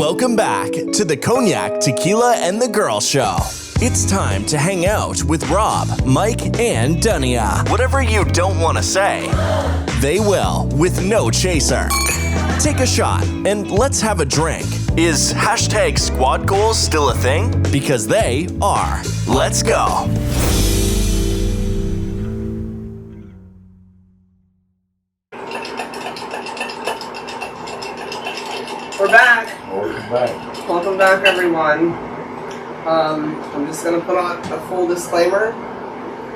Welcome back to the Cognac, Tequila, and the Girl Show. It's time to hang out with Rob, Mike, and Dunia. Whatever you don't want to say, they will with no chaser. Take a shot and let's have a drink. Is hashtag squad goals still a thing? Because they are. Let's go. We're back. Welcome back. Welcome back, everyone. I'm just going to put on a full disclaimer.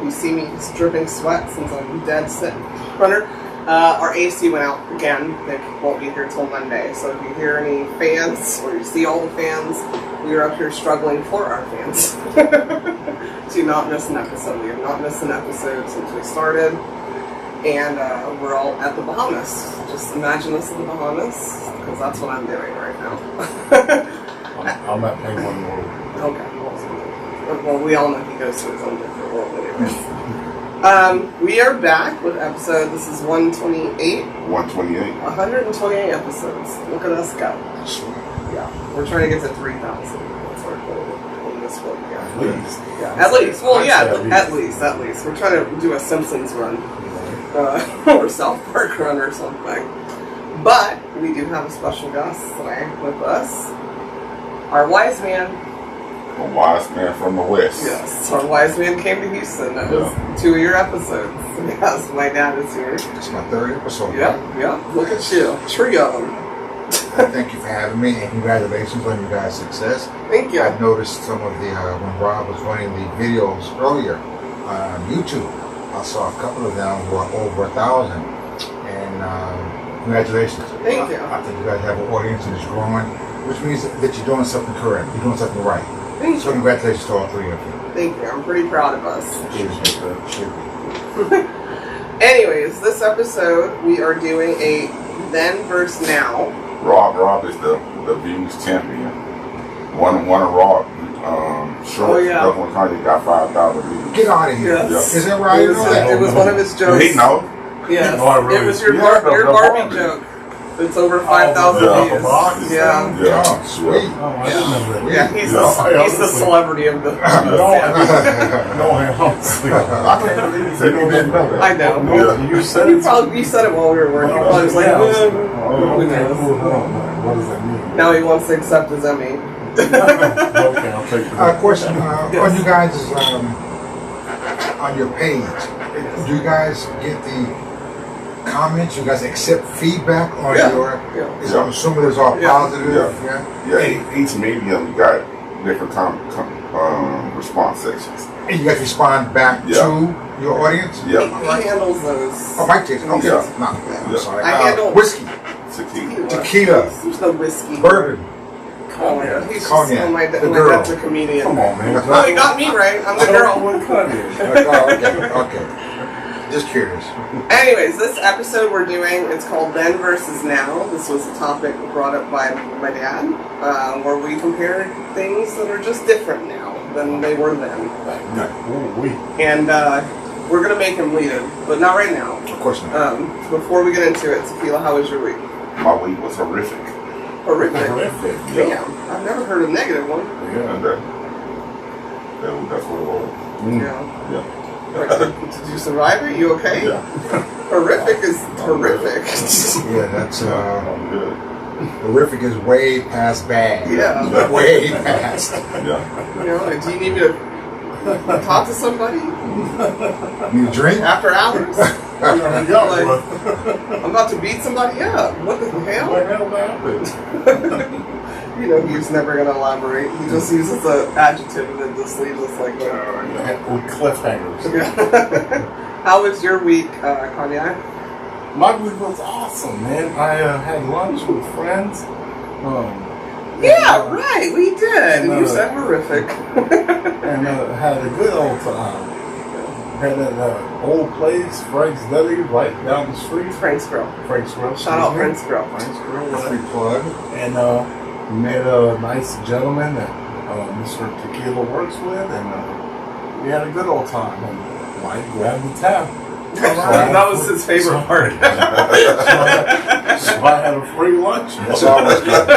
You see me dripping sweat since I'm dead set runner. Our AC went out again. It won't be here till Monday. So if you hear any fans or you see all the fans, we are up here struggling for our fans to not miss an episode. We have not missed an episode since we started. And we're all at the Bahamas. Just imagine us in the Bahamas, because that's what I'm doing right now. I'm not paying one more. Okay. Well, we all know he goes to his own different world anyways. We are back with episode, this is 128. 128. 128 episodes. Look at us go. Yeah. We're trying to get to 3,000. That's our goal in this one. Yeah. At least. Yeah. At least. Well, yeah, at least. We're trying to do a Simpsons run. Or South Park run or something. But we do have a special guest today with us. Our wise man. A wise man from the West. Yes, our wise man came to Houston. That was 2 of your episodes. Yes, my dad is here. It's my third episode. Yeah. Look at you. Three of them. Thank you for having me, and congratulations on your guys' success. Thank you. I noticed some of the, when Rob was running the videos earlier on YouTube, I saw a couple of them were over 1,000. And congratulations. Thank you. I think you guys have an audience and it's growing, which means that you're doing something correct. You're doing something right. Thank So you. congratulations to all three of you. Thank you. I'm pretty proud of us. Should be. Anyways, this episode we are doing a then versus now. Rob is the views champion. One of Rob shorts. yeah. One Kanye got 5,000 views. Get out of here. Yes. Is that right? It was one of his jokes. He know. Yes. Oh, really? It was your Yeah, your the Barbie Barbie. joke. It's over 5,000 yeah. views. Barbie. Yeah. Yeah. Oh, sweet. Yeah. I didn't know that. Yeah, he's Yeah. the celebrity of the. No, honestly. I can't believe he said he didn't know that. I know. Yeah. You said You said it while we were working. He probably was like, yeah, who okay, knows? cool. What does that mean? Now he wants to accept his Emmy. Okay, I'll take the Question Yes. on you guys' on your page. Do you guys get the comments? You guys accept feedback on your? Yeah. I'm assuming it's all Yeah. positive. Yeah, each medium got different response sections. And you guys respond back Yeah. to your audience? Yeah. He handles those. Oh, Mike takes it. Okay. Yeah. No, I'm Yeah. sorry. I handle- whiskey, Tequila. There's no whiskey. bourbon. Cognac. He's just Cognac. oh, my The dad's girl. a comedian. Come on, man. Oh, he got me right. I'm the girl. What cut is? Okay. Just curious. Anyways, this episode we're doing, it's called Then versus Now. This was a topic brought up by my dad, where we compare things that are just different now than they were then. And we're going to make him lead it, but not right now. Of course not. Before we get into it, Tequila, how was your week? My week was horrific. Horrific. Yeah. Damn, I've never heard a negative one. And that's what it was. Yeah. Yeah. Like, did you survive it? You okay? Yeah. Horrific is horrific. Yeah, that's I'm good. horrific is way past bad. Yeah. Way past. Yeah. You know, like, do you need me to talk to somebody Need a drink? after hours? Yeah, Like, I'm about to beat somebody up. What the hell? what the hell happened? You know, he's never going to elaborate. He just uses the adjective and then just leaves us like that. With cliffhangers. How was your week, Cognac? My week was awesome, man. I had lunch with friends. Yeah, right, we did. And you said horrific. And had a good old time. Had that old place, Frank's Deli, right down the street. Frank's Grill. Frank's Grill. Shout out Frank's Grill. Frank's Grill. Free plug. And met a nice gentleman that Mr. Tequila works with, and we had a good old time. And Mike grabbed the tab. That was his favorite part. So I had a free lunch. That's always good.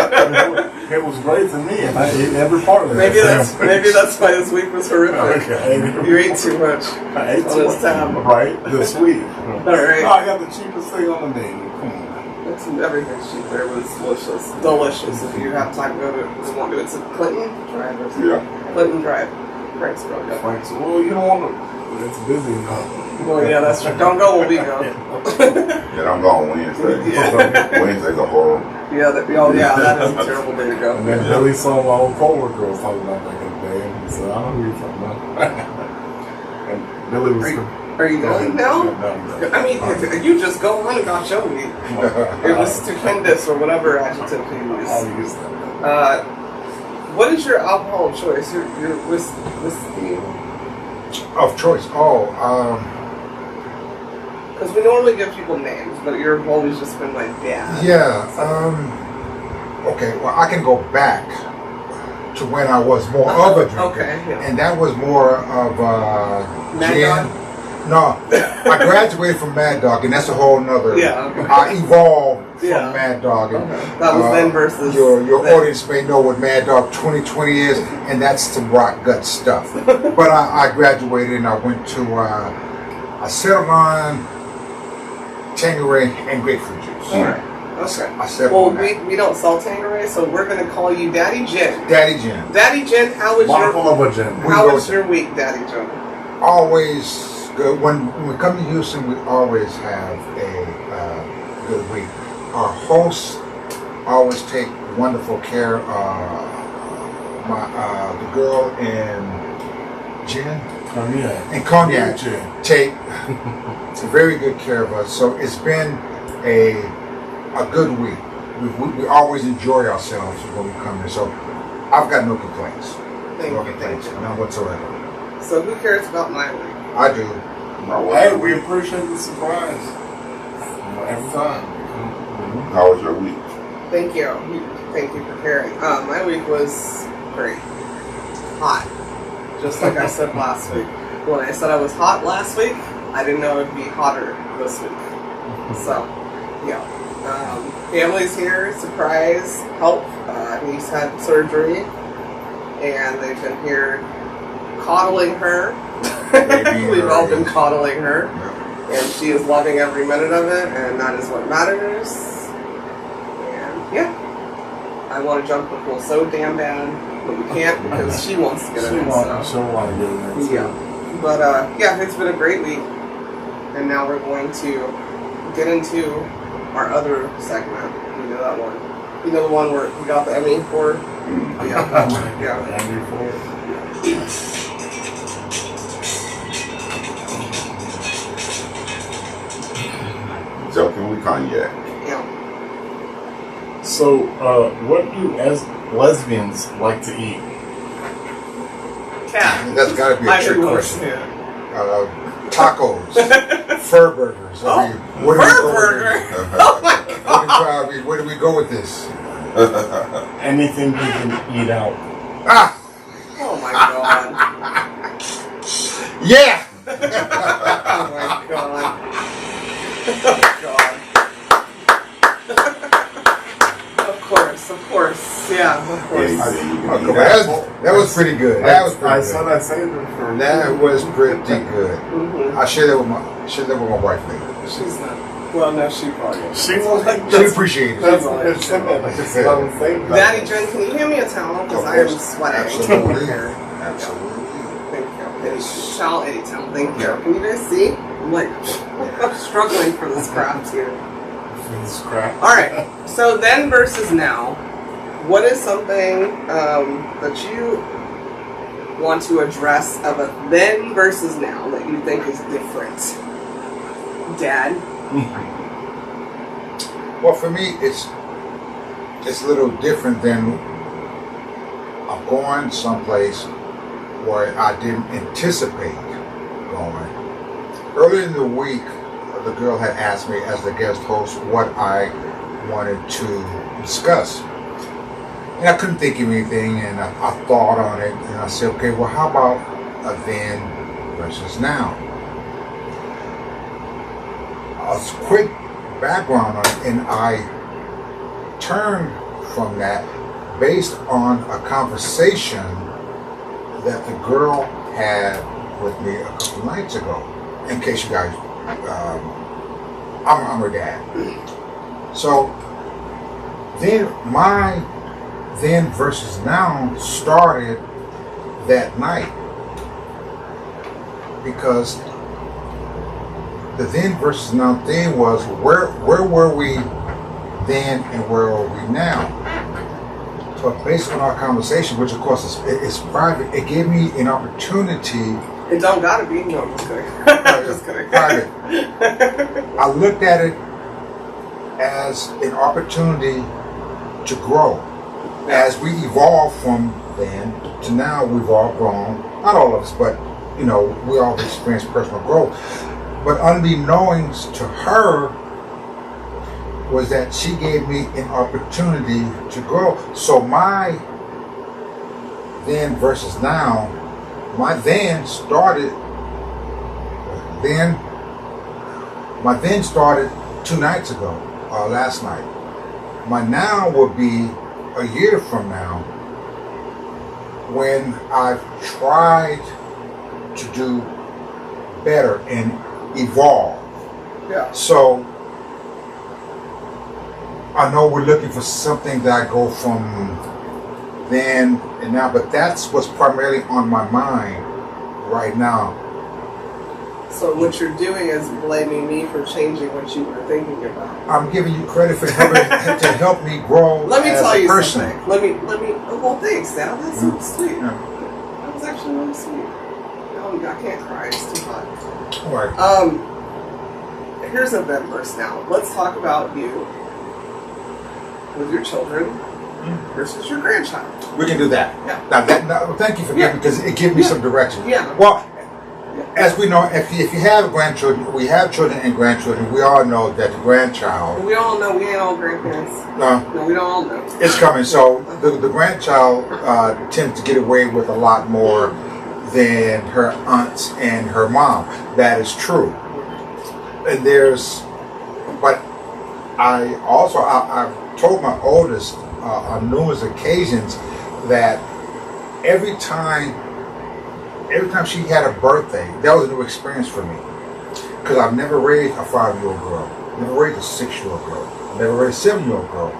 It was great to me, and I ate every part of it. Maybe that's why this week was horrific. Okay. You ate too much. I ate on too this much. tab. Right? This week. All right. No, I got the cheapest thing on the menu. Come on. Everything's cheap there was delicious. Delicious. If you have time to go to it's a Clinton Drive or something. Yeah. Clinton Drive. Frank's really good. Frank's, well, you don't want to. It's busy enough. Well, yeah, that's true. Don't go when we go. Yeah, I'm going Wednesday. Yeah. Wednesday's a horror. Yeah, that is a terrible day to go. And then Billy saw my old coworker was talking about back in the day, and he said, I know who you're talking about. And Billy was. Are you going now? No. I mean, you just go on and got show me. It was stupendous or whatever adjective you use. I'll use that. What is your alcohol of choice? Your whiskey? Of choice. Because we normally give people names, but you've always just been like, yeah. Yeah. Okay. Well, I can go back to when I was more of a drinker, Okay, yeah. and that was more of Mad gin. Dog? No, I graduated from Mad Dog, and that's a whole nother. Yeah, okay. I evolved from Yeah. Mad Dog. And, That was then versus Your then. audience may know what Mad Dog 2020 is, and that's some rock gut stuff. But I graduated, and I went to I settled on Tanqueray and grapefruit juice. All right. Okay. I settled Well, on that. we don't sell Tanqueray, so we're going to call you Daddy Gin. Daddy Jim. Daddy Gin, how was Bottle of a gin. your week, Daddy Gin? Always good. When we come to Houston, we always have a good week. Our hosts always take wonderful care of the girl in gin Cognac. and cognac. Gin. Take very good care of us. So it's been a good week. We always enjoy ourselves when we come here. So I've got no complaints. No complaints, none whatsoever. So who cares about my week? I do. Hey, we appreciate the surprise. Every time. How was your week? Thank you. Thank you for caring. My week was great. Hot. Just like I said last week. When I said I was hot last week, I didn't know it would be hotter this week. So, yeah. Family's here, surprise, help. He's had surgery, and they've been here coddling her. We've all been coddling her. And she is loving every minute of it, and that is what matters. And yeah, I want to jump the pool so damn bad, but we can't because she wants to get in it. She'll want to get in it. Yeah. But yeah, it's been a great week. And now we're going to get into our other segment. You know that one. You know the one where we got the Emmy for? Yeah. Yeah. Angry for it. Joking with cognac. Yeah. So, what do lesbians like to eat? Cat. That's got to be a I trick agree with question. you. Tacos, fur burgers. Oh, where do we Fur go with burger. this? Oh my god. Where do we go with this? Anything you can eat out. Ah, Oh my god. yeah. Oh my god. Oh god. Of course. Yeah, of course. That was pretty good. That was pretty I good. said I saved it for. That was pretty good. Mm-hmm. I share that with my wife later. She's not. Well, no, she probably is. She was like, She appreciates it. that's what I said. I said I was saving Daddy Jen, can you hand me a towel? Because I am sweating. Absolutely. Here. Absolutely. Thank you. Shall a towel. Thank you. Can you guys see? I'm like struggling for this craft here. this crap. All right. So then versus now, what is something that you want to address of a then versus now that you think is different, Dad? Well, for me, it's a little different than I'm going someplace where I didn't anticipate going. Earlier in the week, the girl had asked me as the guest host what I wanted to discuss. And I couldn't think of anything, and I thought on it, and I said, okay, well, how about a then versus now? A quick background on it, and I turned from that based on a conversation that the girl had with me a couple nights ago. In case you guys, I'm her dad. So then my then versus now started that night, because the then versus now thing was where were we then and where are we now? So based on our conversation, which of course is private, it gave me an opportunity. It don't gotta be. No, I'm just kidding. I'm just kidding. Private. I looked at it as an opportunity to grow. As we evolve from then to now, we've all grown. Not all of us, but we all experienced personal growth. But unbeknownst to her was that she gave me an opportunity to grow. So my then versus now, my then started 2 nights ago, last night. My now will be a year from now, when I've tried to do better and evolve. Yeah. So I know we're looking for something that I go from then and now, but that's what's primarily on my mind right now. So what you're doing is blaming me for changing what you were thinking about. I'm giving you credit for helping to help me grow. Let me as tell a you person. something. Let me. Well, thanks, Dad. That's so sweet. Yeah. That was actually really sweet. Oh, I can't cry. It's too hot. All right. Here's a then verse now. Let's talk about you with your children versus your grandchild. We can do that. Yeah. Now, thank you for giving, because it gives me some direction. Yeah. Well, as we know, if you have grandchildren, we have children and grandchildren. We all know that the grandchild. We all know we ain't all grandparents. No, we don't all know. It's coming. So the grandchild tends to get away with a lot more than her aunts and her mom. That is true. And but I've told my oldest on numerous occasions that every time she had a birthday, that was a new experience for me. Because I've never raised a 5-year-old girl, never raised a 6-year-old girl, never raised a 7-year-old girl.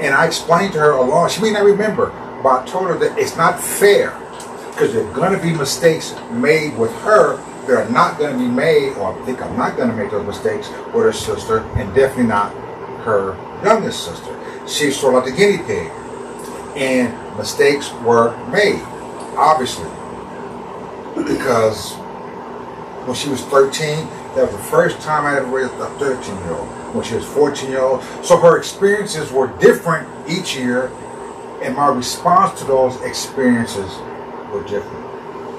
And I explained to her along, she may not remember, but I told her that it's not fair, because there are going to be mistakes made with her that are not going to be made, or I think I'm not going to make those mistakes with her sister, and definitely not her youngest sister. She's sort of like the guinea pig. And mistakes were made, obviously. Because when she was 13, that was the first time I ever raised a 13-year-old. When she was 14-year-old. So her experiences were different each year, and my response to those experiences were different.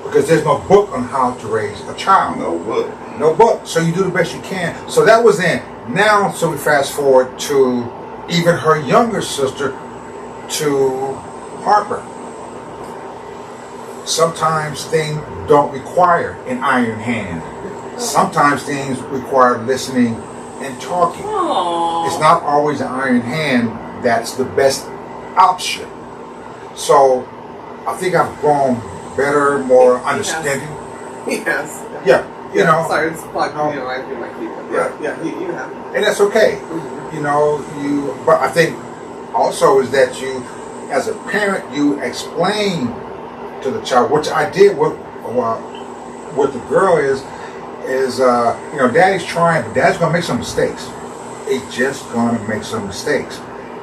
Because there's no book on how to raise a child. No book. No book. So you do the best you can. So that was then. Now, so we fast forward to even her younger sister, to Harper. Sometimes things don't require an iron hand. Sometimes things require listening and talking. Aww. It's not always an iron hand that's the best option. So I think I've grown better, more understanding. Yes. Yeah, you know. Sorry, it's like, I do my feet. Yeah, you have. And that's okay. Mm-hmm. But I think also is that you, as a parent, you explain to the child, which I did with the girl is daddy's trying, but dad's gonna make some mistakes. He's just gonna make some mistakes.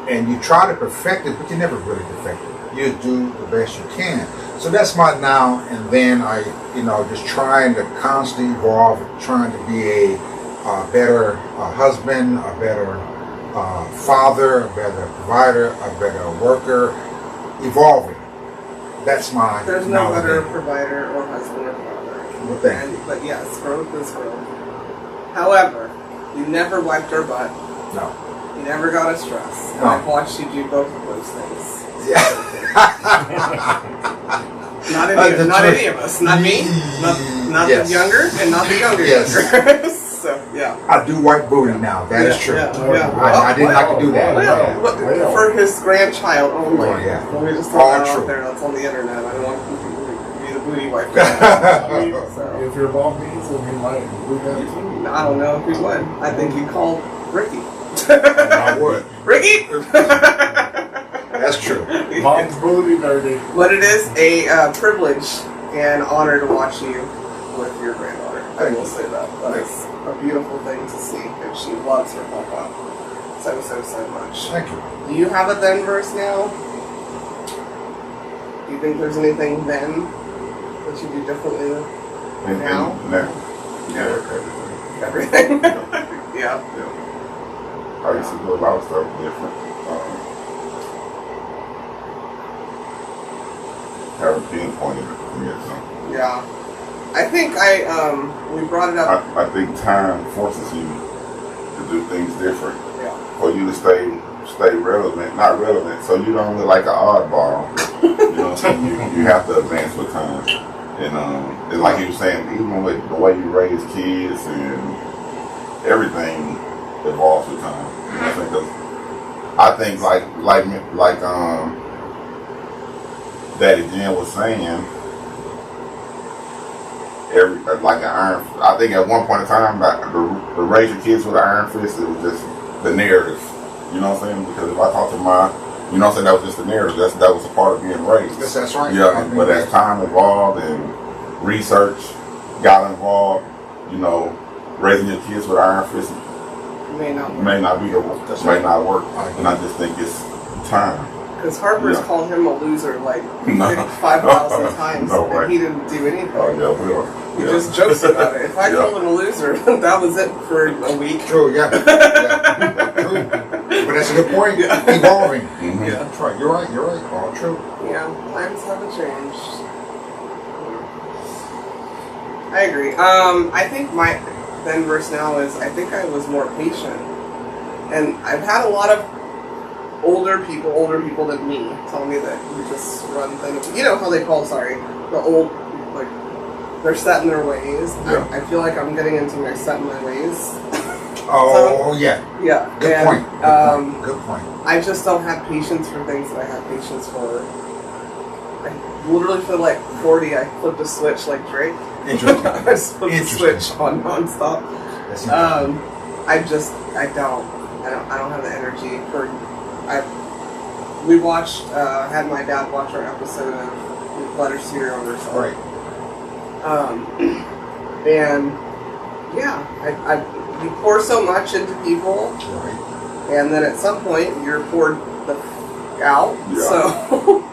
And you try to perfect it, but you never really perfect it. You do the best you can. So that's my now and then. I, just trying to constantly evolve, trying to be a better husband, a better father, a better provider, a better worker, evolving. That's my. There's no better provider or husband or father. But yes, growth is growth. However, you never wiped her butt. No. You never got a stress. And No. I've watched you do both of those things. Yeah. Not any of us. Not me. Not Yes. the younger, and not the younger. Yes. Younger. So yeah. Yeah. I do white booty now. That is true. Yeah. I didn't like to do that. Well, for his grandchild only. Oh, yeah. Let me just throw All that true. out there. That's on the internet. I don't want to be the booty wife. So, If your mom needs him, he might do that too. I don't know if he would. I think he'd call Ricky. I would. Ricky! That's true. Mom's booty dirty. But it is a privilege and honor to watch you with your granddaughter. I will say that. That is a beautiful thing to see, and she loves her papa so much. Thank you. Do you have a then verse now? Do you think there's anything then that you do differently now? Everything? Yeah. I used to do a lot of stuff different. Haven't pinpointed it for me or something. Yeah. I think we brought it up. I think time forces you to do things different. Yeah. For you to stay relevant, not relevant, so you don't look like an oddball. You know what I'm saying? You have to advance with time. And it's like you were saying, even with the way you raise kids and everything evolves with time. You know what I'm saying? 'Cause I think like Daddy Jen was saying, like an iron. I think at one point in time, the raise your kids with an iron fist, it was just the narrative. You know what I'm saying? Because if I talk to my, you know what I'm saying, that was just the narrative. That was a part of being raised. Yes, that's right. Yeah, but as time evolved and research got involved, you know, raising your kids with an iron fist May not. may not work. And I just think it's time. Because Harper's called him a loser like No. 5,000 times, No way. and he didn't do anything. Oh yeah, we are. He just jokes about it. If I Yeah. called him a loser, that was it for a week. True, yeah. True. But that's a good point. Yeah. Evolving. Mhm. Yeah. That's right. You're right. All true. Yeah, times haven't changed. I agree. I think my then verse now is I think I was more patient, and I've had a lot of older people than me, tell me that you just run things. You know how they call the old, like they're set in their ways. Yeah. I feel like I'm getting into my set in my ways. Oh, yeah. Yeah. Good and, point. Good point. I just don't have patience for things that I have patience for. I literally feel like 40. I flipped a switch like Drake. Interesting. I just flipped a Interesting. switch on nonstop. That's interesting. I don't have the energy for. We watched. Had my dad watch our episode of Letter on herself. Right. And yeah, you pour so much into people. Right. And then at some point you're poured the out. Yeah. So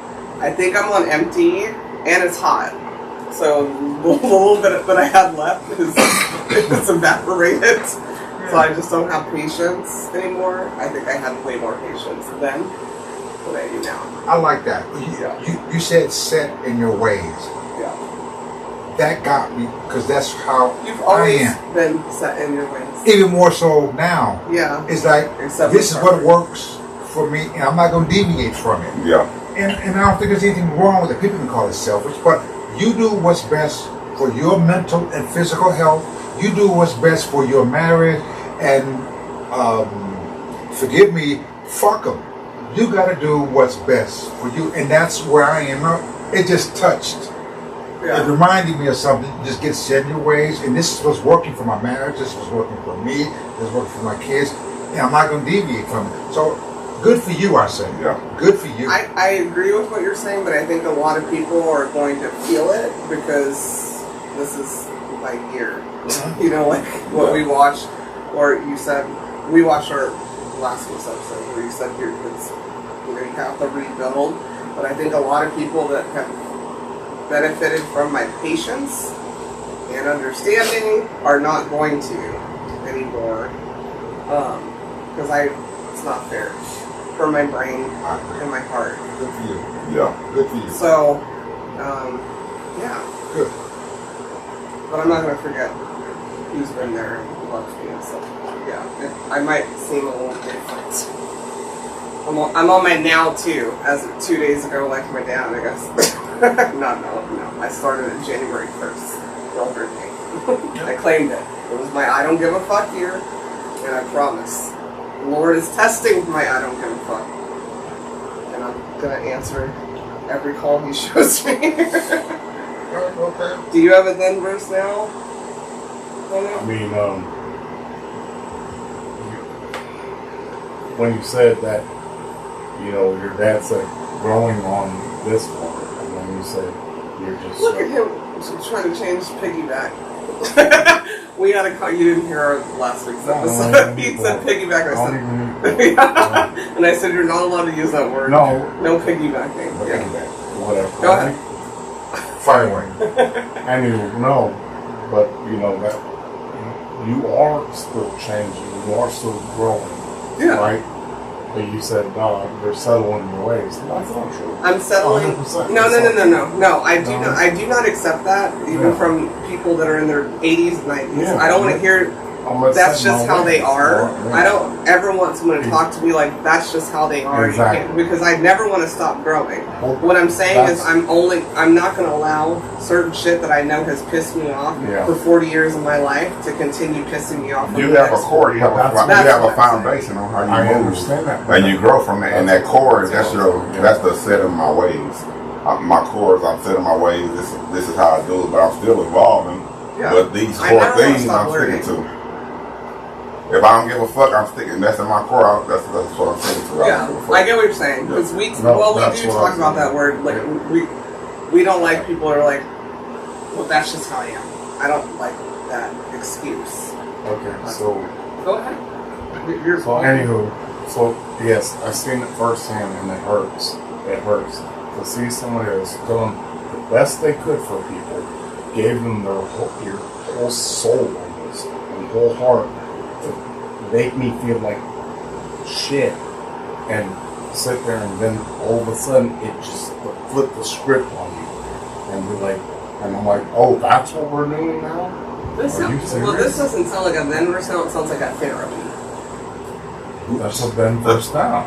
I think I'm on empty, and it's hot. So the little bit that I had left is evaporated. So I just don't have patience anymore. I think I had way more patience then than I do now. I like that. You said set in your ways. Yeah. That got me because that's how You've I always am. been set in your ways. Even more so now. Yeah. It's like Except this is for what works for me, and I'm not going to deviate from it. Yeah. And I don't think there's anything wrong with it. People can call it selfish, but you do what's best for your mental and physical health. You do what's best for your marriage, and forgive me, fuck them. You got to do what's best for you, and that's where I am. It just touched. Yeah. It reminded me of something. Just get set in your ways, and this was working for my marriage. This was working for me. This was working for my kids, and I'm not going to deviate from it. So, good for you, I say. Yeah. Good for you. I agree with what you're saying, but I think a lot of people are going to feel it because this is my year. You know, like what we watched, or you said, we watched our last week's episode where you said your kids, you have to rebuild. But I think a lot of people that have benefited from my patience and understanding are not going to anymore. Because it's not fair for my brain and my heart. Good for you. Yeah. Good for you. So, yeah. Good. But I'm not going to forget who's been there and who loves me and stuff. Yeah. I might seem a little different. I'm on my now too, as of 2 days ago, like my dad, I guess. No. I started it January 1st. The older day. I claimed it. It was my I don't give a fuck year, and I promise, the Lord is testing my I don't give a fuck, and I'm gonna answer every call He shows me. Okay. Do you have a then verse now? I mean, when you said that, you know, your dad said growing on this part, and then you said you're just Look at him trying to change piggyback. We had a call. You didn't hear our last week's episode. He said piggyback. I said, yeah. And I said you're not allowed to use that word. No piggybacking. Yeah. Whatever. Go ahead. Fire away. Anyway, no, but you know that you are still changing. You are still growing. Yeah. Right. But you said, no, you're settling your ways. That's not true. I'm settling. 100%. No. I do not accept that, even from people that are in their 80s and 90s. Yeah. I don't want to hear. That's just how they are. Yeah. I don't ever want someone to talk to me like that's just how they are. Exactly. Because I never want to stop growing. Well, what I'm saying is I'm not going to allow certain shit that I know has pissed me off for 40 years of my life to continue pissing me off. You have a core, you have a foundation on how you move. Understand that. And you grow from that. And that core, that's the set of my ways. My core is I'm setting my ways. This is how I do it, but I'm still evolving. Yeah. But these core things I'm sticking to. If I don't give a fuck, I'm sticking. That's in my core. That's what I'm sticking to. Yeah, I get what you're saying. Because we do talk about that word. Like we don't like people who are like, well, that's just how I am. I don't like that excuse. Okay, so go ahead. So anywho, so yes, I've seen it firsthand, and it hurts. It hurts to see somebody that's done the best they could for people, gave them their whole soul almost, and whole heart, to make me feel like shit, and sit there, and then all of a sudden it just flip the script on you, and be like, and I'm like, oh, that's what we're doing now. This doesn't sound like a then verse now. It sounds like a therapy. That's a then verse now.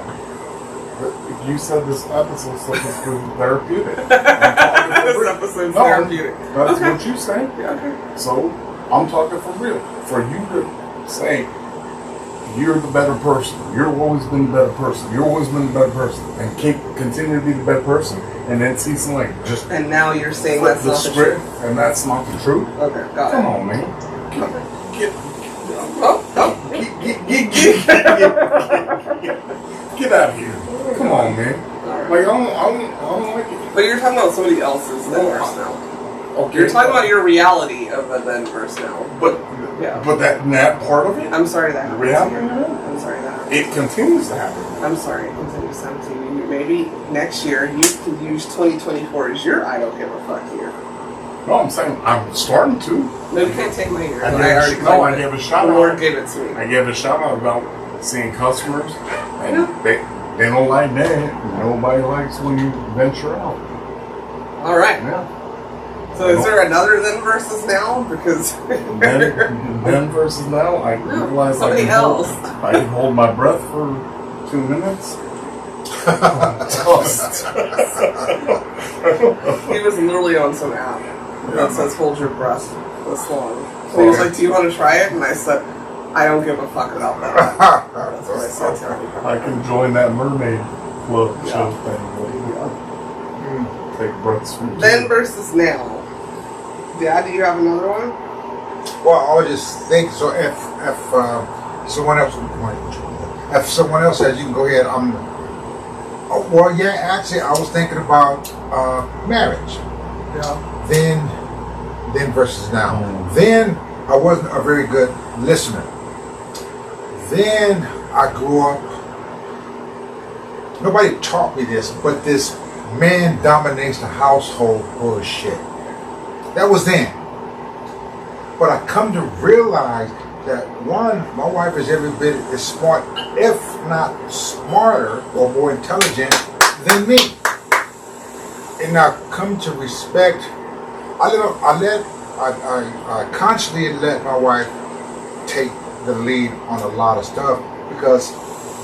You said this episode's supposed to be therapeutic. This episode's therapeutic. That's what you say. Yeah, okay. So I'm talking for real. For you to say you're the better person, you've always been the better person, you've always been the better person, and continue to be the better person, and then see something like just. And now you're saying flip that's the not script, the truth. and that's not the truth. Okay, got it. Come on, man. Get out of here. Come on, man. Like, I don't like it. But you're talking about somebody else's then verse now. Okay. You're talking about your reality of a then verse now. But that part of it, I'm sorry that happened. reality, I'm sorry that happened. it continues to happen. I'm sorry it continues to happen to you. Maybe next year you can use 2024 as your I don't give a fuck year. No, I'm saying I'm starting to. No, you can't take my year. I gave a shout out. The Lord gave it to me. I gave a shout out about seeing customers, and they don't like that. Nobody likes when you venture out. All right. Yeah. So is there another then versus now? Because then versus now, I realize I can hold my breath for 2 minutes. He was literally on some app that says hold your breath this long. So he was like, do you want to try it? And I said, I don't give a fuck about that. That's what I said to him. I can join that mermaid club show thing. Take breaths from Then versus now. Dad, do you have another one? Well, I was just thinking. So if someone else says you can go ahead, actually, I was thinking about marriage. Yeah. Then versus now. Then I wasn't a very good listener. Then I grew up. Nobody taught me this, but this man dominates the household bullshit. That was then. But I come to realize that one, my wife is every bit as smart, if not smarter or more intelligent than me. And I come to respect. I consciously let my wife take the lead on a lot of stuff because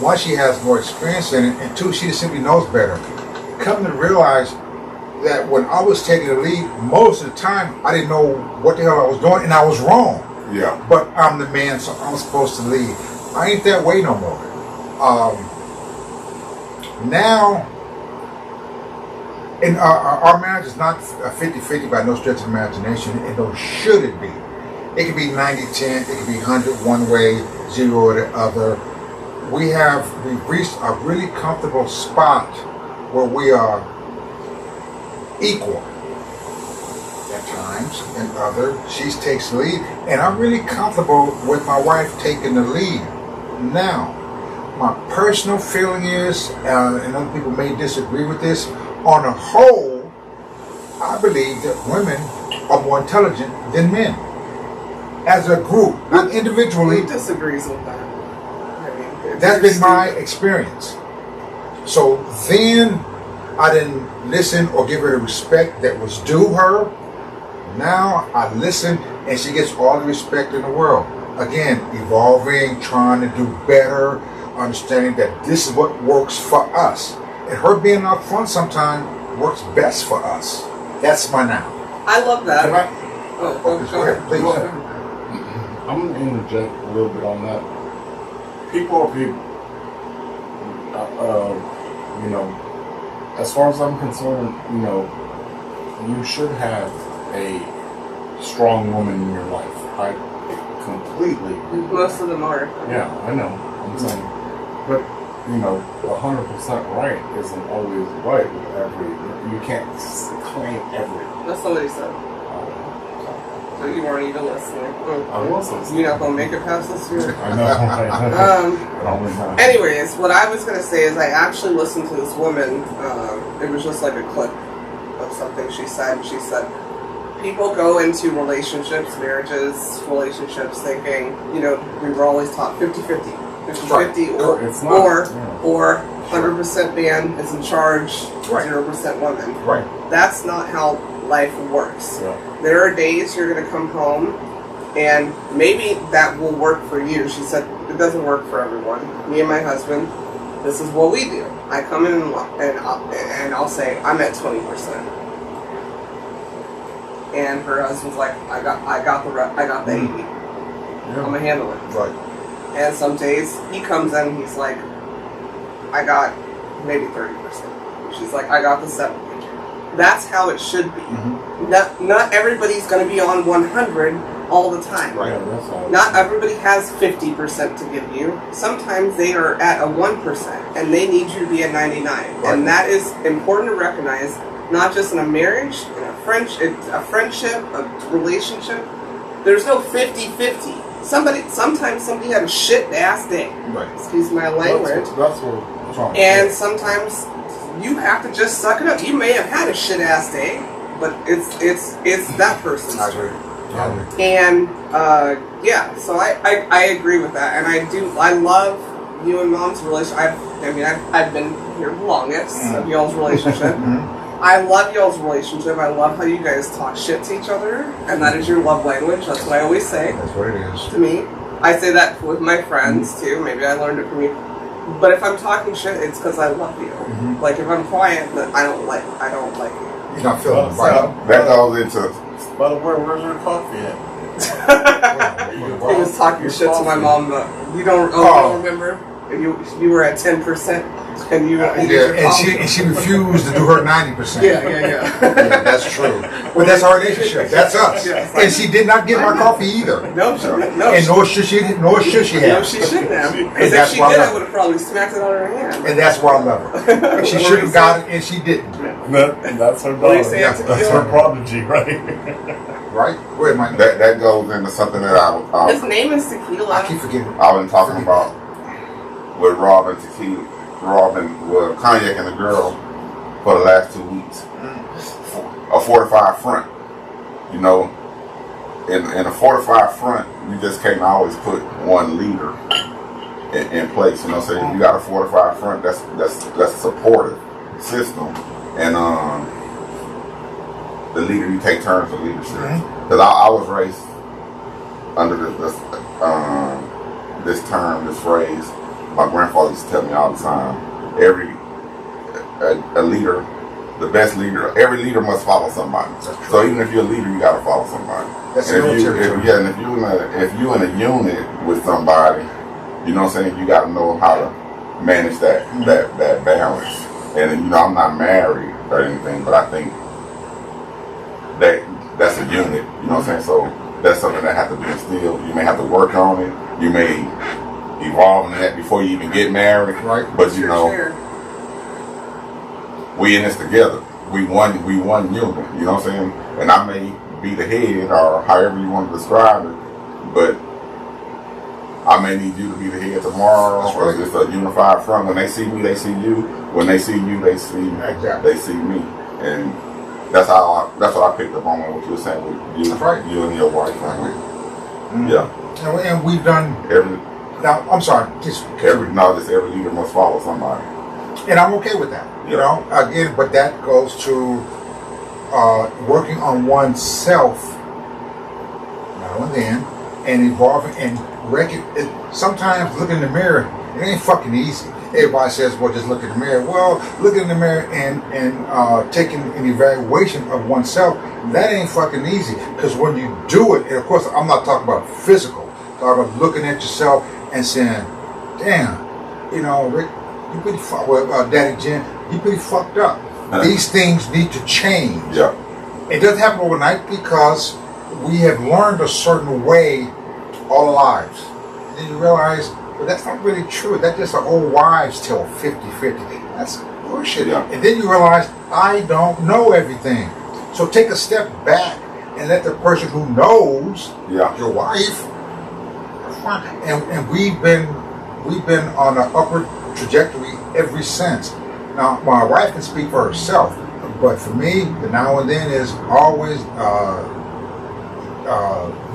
one, she has more experience in it, and two, she just simply knows better. Come to realize that when I was taking the lead, most of the time I didn't know what the hell I was doing, and I was wrong. Yeah. But I'm the man, so I'm supposed to lead. I ain't that way no more. Now, and our marriage is not 50-50 by no stretch of imagination, and nor should it be. It could be 90-10, it could be 100 one way, 0 the other. We've reached a really comfortable spot where we are equal at times, and other she takes the lead, and I'm really comfortable with my wife taking the lead. Now, my personal feeling is, and other people may disagree with this, on the whole, I believe that women are more intelligent than men. As a group, not individually. Who disagrees with that? I mean, That's been my experience. So then I didn't listen or give her the respect that was due her. Now I listen and she gets all the respect in the world. Again, evolving, trying to do better, understanding that this is what works for us. And her being up front sometimes works best for us. That's my now. I love that. Can I? Oh, Go ahead, please. Go ahead. I'm going to interject a little bit on that. People are people. You know, as far as I'm concerned, you know, you should have a strong woman in your life. I completely agree. Most of them are. Yeah, I know. I'm saying, but you know, 100% right isn't always right with every. You can't claim every. That's not what he said. So you weren't even listening. I was listening. You're not gonna make it past this year. I know. Anyways, what I was gonna say is I actually listened to this woman. It was just like a clip of something she said. And she said, people go into relationships, marriages, relationships thinking, you know, we were always taught 50-50. 50-50 or 100% man is in charge, 0% woman. Right. That's not how life works. Yeah. There are days you're going to come home and maybe that will work for you. She said it doesn't work for everyone. Me and my husband, this is what we do. I come in and I'll say I'm at 20%. And her husband's like, I got the 80. I'm gonna handle it. Right. And some days he comes in and he's like, I got maybe 30%. She's like, I got the 70. That's how it should be. Mm-hmm. Not everybody's going to be on 100 all the time. Right. Yeah, that's all. Not everybody has 50% to give you. Sometimes they are at a 1% and they need you to be at 99. Right. And that is important to recognize, not just in a marriage, in a friendship, a relationship. There's no 50-50. Sometimes somebody had a shit ass day. Right. Excuse my language. That's what I'm trying to And say. sometimes you have to just suck it up. You may have had a shit ass day, but it's that person's I turn. agree. And yeah, so I agree with that, and I love you and Mom's relationship. I've been here the longest of y'all's relationship. I love y'all's relationship. I love how you guys talk shit to each other, and that is your love language. That's what I always say That's what it is. to me. I say that with my friends too. Maybe I learned it from you. But if I'm talking shit, it's because I love you. Like if I'm quiet, then I don't like you. You're not feeling So, right. That goes into by the way, where's your coffee at? He was talking Your shit to my coffee. mom, but you don't remember? You were at 10% and you Yeah, your coffee. and she refused to do her 90%. Yeah. Yeah, that's true. But that's our relationship. That's us. Yeah. And she did not get my coffee either. No, she didn't. No, And nor should she have. no, she shouldn't have. Because if that's she why I did, love I would have probably smacked it out of her hand. And that's why I love her. She should have got it, and she didn't. That's her What are you daughter. saying, That's Tequila? her prodigy, right? Right? Where am I? that goes into something that His name is Tequila. I keep forgetting. I've been talking about with Rob and Tequila, Cognac and the girl for the last 2 weeks. A fortified front, you know. In a fortified front, you just can't always put one leader in place. You know, so if you got a fortified front, that's a supportive system, and the leader, you take turns of leadership. Because I was raised under this term, this phrase. My grandfather used to tell me all the time, a leader, the best leader, every leader must follow somebody. So even if you're a leader, you got to follow somebody. That's And military term. and if you in a unit with somebody, you know what I'm saying, you got to know how to manage that balance. And you know, I'm not married or anything, but I think that's a unit. You know what I'm saying? So that's something that has to be instilled. You may have to work on it. You may evolve in that before you even get married. Right. But you know, we in this together. We one unit. You know what I'm saying? And I may be the head or however you want to describe it, but I may need you to be the head tomorrow. That's Or right. it's a unified front. When they see me, they see you. When they see you, they see Exactly. they see me. And that's what I picked up on what you were saying with you, That's right. you and your wife. Yeah. And we've done. Every Now, I'm sorry. Just every leader must follow somebody. and I'm okay with that. You know, again, but that goes to working on oneself now and then, and evolving and sometimes looking in the mirror, it ain't fucking easy. Everybody says, well, just look in the mirror. Well, looking in the mirror and taking an evaluation of oneself, that ain't fucking easy. Because when you do it, and of course, I'm not talking about physical, I'm talking about looking at yourself and saying, damn, you know, Rick, you pretty Daddy Jim, you pretty fucked up. These things need to change. Yeah. It doesn't happen overnight because we have learned a certain way all our lives. And then you realize, well, that's not really true. That's just an old wives' tale, 50-50. That's bullshit. Yeah. And then you realize, I don't know everything. So take a step back and let the person who knows, your wife, and we've been on an upward trajectory ever since. Now, my wife can speak for herself, but for me, the now and then is always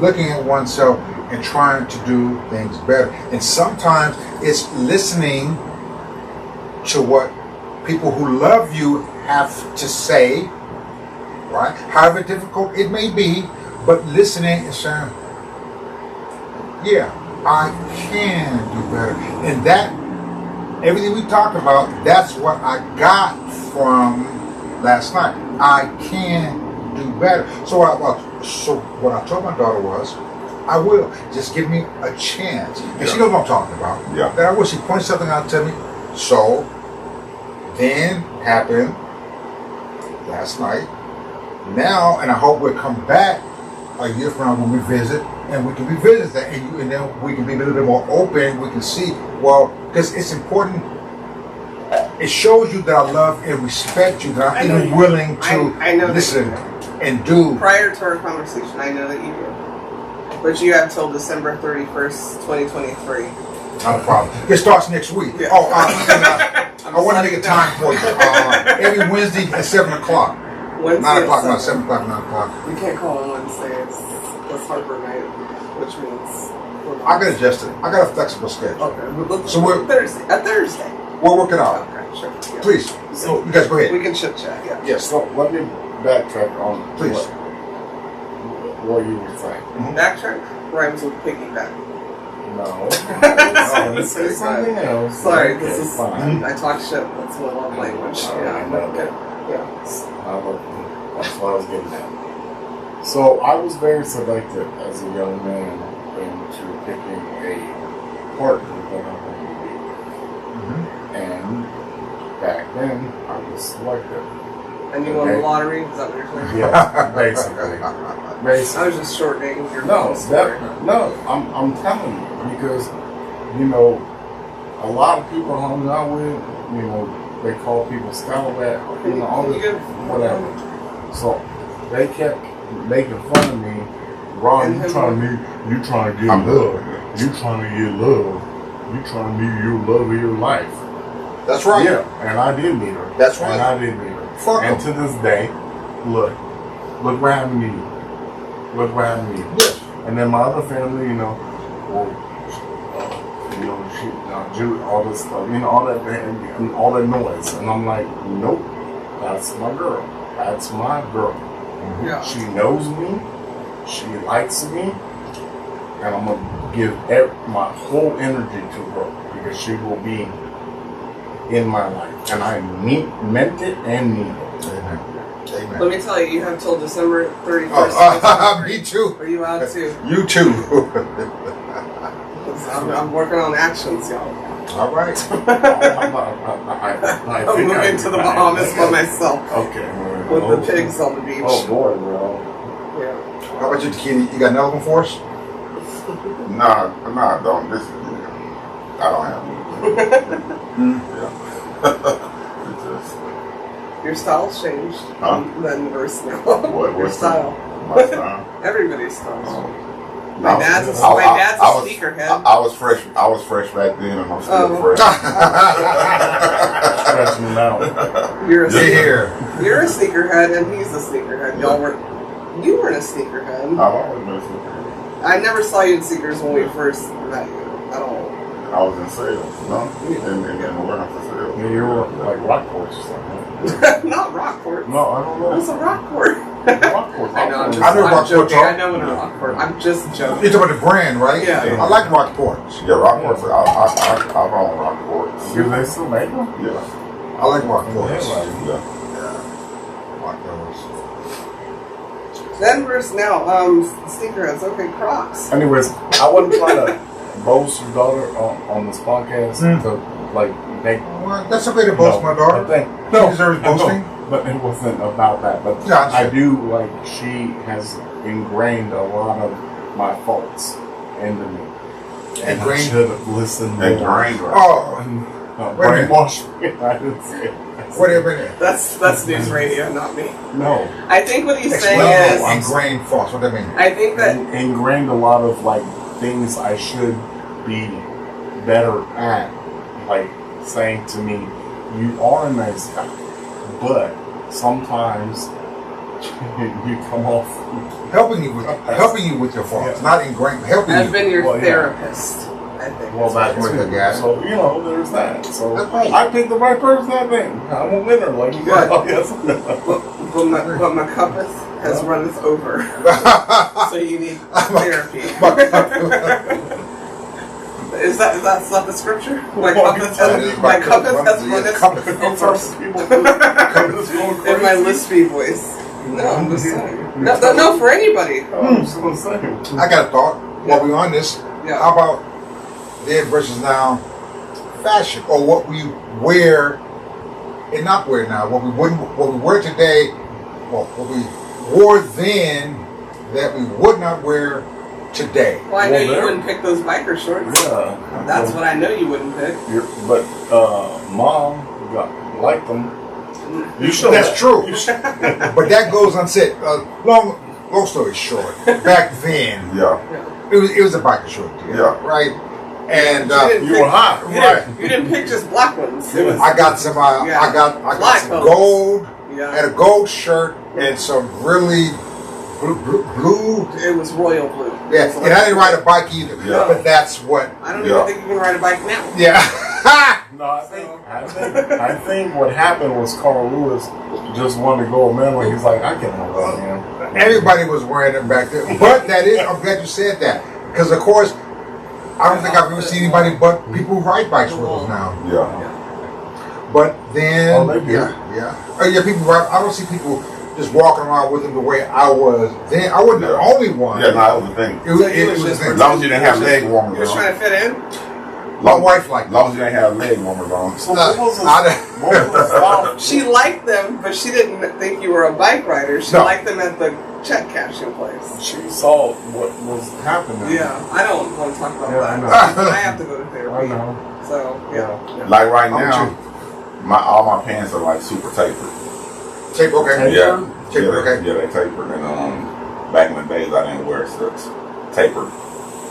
looking at oneself and trying to do things better. And sometimes it's listening to what people who love you have to say, right? However difficult it may be, but listening and saying, yeah, I can do better. And that, everything we talked about, that's what I got from last night. I can do better. So what I told my daughter was, I will. Just give me a chance. And she knows what I'm talking about. Yeah. That I will. She points something out to me. So then happened last night. Now, and I hope we'll come back a year from now when we visit, and we can revisit that, and then we can be a little bit more open. We can see, well, because it's important. It shows you that I love and respect you, that I'm even willing to I know listen and do. Prior to our conversation, I know that you do. But you have till December 31st, 2023. Not a problem. It starts next week. Yeah. Oh, I want to make a time for you. Every Wednesday at 7 o'clock. Wednesday 9 o'clock, at not 7. 7 o'clock, 9 o'clock. We can't call on Wednesday. It's Harper night, which means I can adjust it. I got a flexible schedule. okay. So we're Thursday. we'll work it out. Okay, sure. Yeah. Please. So you guys go ahead. We can chit chat. Yeah. Yes. So let me backtrack on Please. what you were saying. Backtrack rhymes with piggyback. No, Sorry, say something else. Sorry, Okay, this is fine. I talk shit. That's my love language. I know that. Yeah. That's what I was getting at. So I was very selective as a young man into picking a partner that I wanted to be. Mm-hmm. And back then, I was selective. And you won the lottery? Is that what you're saying? Yeah, basically. I was just shortening your story. I'm telling you, because, you know, a lot of people I hung out with, you know, they call people scallywag, you know, all this, whatever. So they kept making fun of me. Ron, you trying to get love. You trying to get love. You trying to meet your love of your life. That's right. Yeah, and I did meet her. That's right. And I did meet her. Fuck and 'em. to this day, look what happened to you. Look what happened to you. Yes. And then my other family, you know, Jude, all this stuff, you know, all that noise, and I'm like, nope, that's my girl. That's my girl. Yeah. She knows me. She likes me, and I'm gonna give my whole energy to her because she will be in my life, and I meant it and mean it. Amen. Amen. man. Let me tell you, you have till December 31st. Me too. Are you out too? You too. I'm working on actions, y'all. All right. I'm moving to the Bahamas by myself Okay. with the pigs on the beach. Oh boy, bro. Yeah. How about you, Tequila? You got another one for us? Nah, I don't. I don't have any. Yeah. It's just, Your style's changed. Huh? Then verse now. What- Your what's style. my style? Everybody's style's changed. No, My dad's a I was- sneakerhead. I was fresh. I was fresh back then, and I'm still Oh. fresh. Stretching them out. You're a Here. You're a sneakerhead, and he's a sneakerhead. You weren't a sneakerhead. I've always been a sneakerhead. I never saw you in sneakers when we first met you at all. I was in sales, no, in the warehouse of sales. Yeah, you were like Rockport or something. Not Rockport. No, I don't know. What's a Rockport? Rockport. I know. I'm I know I'm Rockport, joking. Tom. I know what a Rockport. I'm just joking. You're talking about the brand, right? Yeah. I like Rockports. Yeah, Rockports. I own Rockports. Do they still make them? Yeah, I like Rockports. yeah. Rockports. Then versus now, sneakerheads. Okay, Crocs. Anyways, I wasn't trying to boast your daughter on this podcast to like make. Well, that's okay to boast my daughter. She deserves boasting. But it wasn't about that. But Yeah, I do like she has ingrained a lot of my faults into me, and I Ingrained? should have listened more. Ingrained. Oh, wait a minute. Brainwash me. I didn't say it. wait a minute. That's news radio, not me. No. I think what he's Explain saying is, ingrained false. What that mean? I think that Ingrained a lot of like things I should be better at, like saying to me, "You are a nice guy, but sometimes you come off." Helping you with your faults, not ingrained. Helping I've you. been your Well, yeah. therapist. I think. Well, that That's too. what I got. So there's that. So That's right. I picked the right person. I think I'm a winner. Like you Right. got. Yes. But my compass has runneth over, so you need therapy. Is that not the scripture? My compass has runneth over. In my lispy voice. No, I'm just saying. No, for anybody. I'm just gonna say. I got a thought. While we're on this, Yeah. how about then versus now fashion, or what we wear and not wear now? What we wear today, well, what we wore then that we would not wear today. Well, I know Well, you there- wouldn't pick those biker shorts. Yeah. That's what I know you wouldn't pick. But Mom liked them. You should. That's true. But that goes unsaid. Long story short, back then Yeah, it was a biker short, Yeah. right? And You were hot. You didn't pick just black ones. It was, I got some. I got Black some colors. gold. yeah. Had a gold shirt and some really blue. It was royal blue. Yeah, and I didn't ride a bike either. Yeah. But that's what. I don't Yeah. even think you can ride a bike now. Yeah. No, I think what happened was Carl Lewis just wanted to go a man when he's like, I can hold on, man. Everybody was wearing them back then. But that is, I'm glad you said that. Because, of course, I don't think I've ever seen anybody but people who ride bikes with us now. yeah. But then, Oh, they do. yeah, people ride. I don't see people just walking around with them the way I was then. I wasn't the only one. Yeah, no, that was the thing. It was, So you it was was just the As thing. long as you didn't have leg You warmers were on. trying to fit in? My wife liked As long as you didn't have leg warmers on. So what was the style? She liked them, but she didn't think you were a bike rider. She No. liked them at the check cashing place. She saw what was happening. Yeah, I don't want to talk about Yeah, I that. know. I have to go to I therapy. know. So, yeah. Like right I'm now, with all my pants are like super tapered. Tape, okay. Yeah, Tapered, yeah, okay. yeah, they tapered. And back in the days, I didn't wear such tapered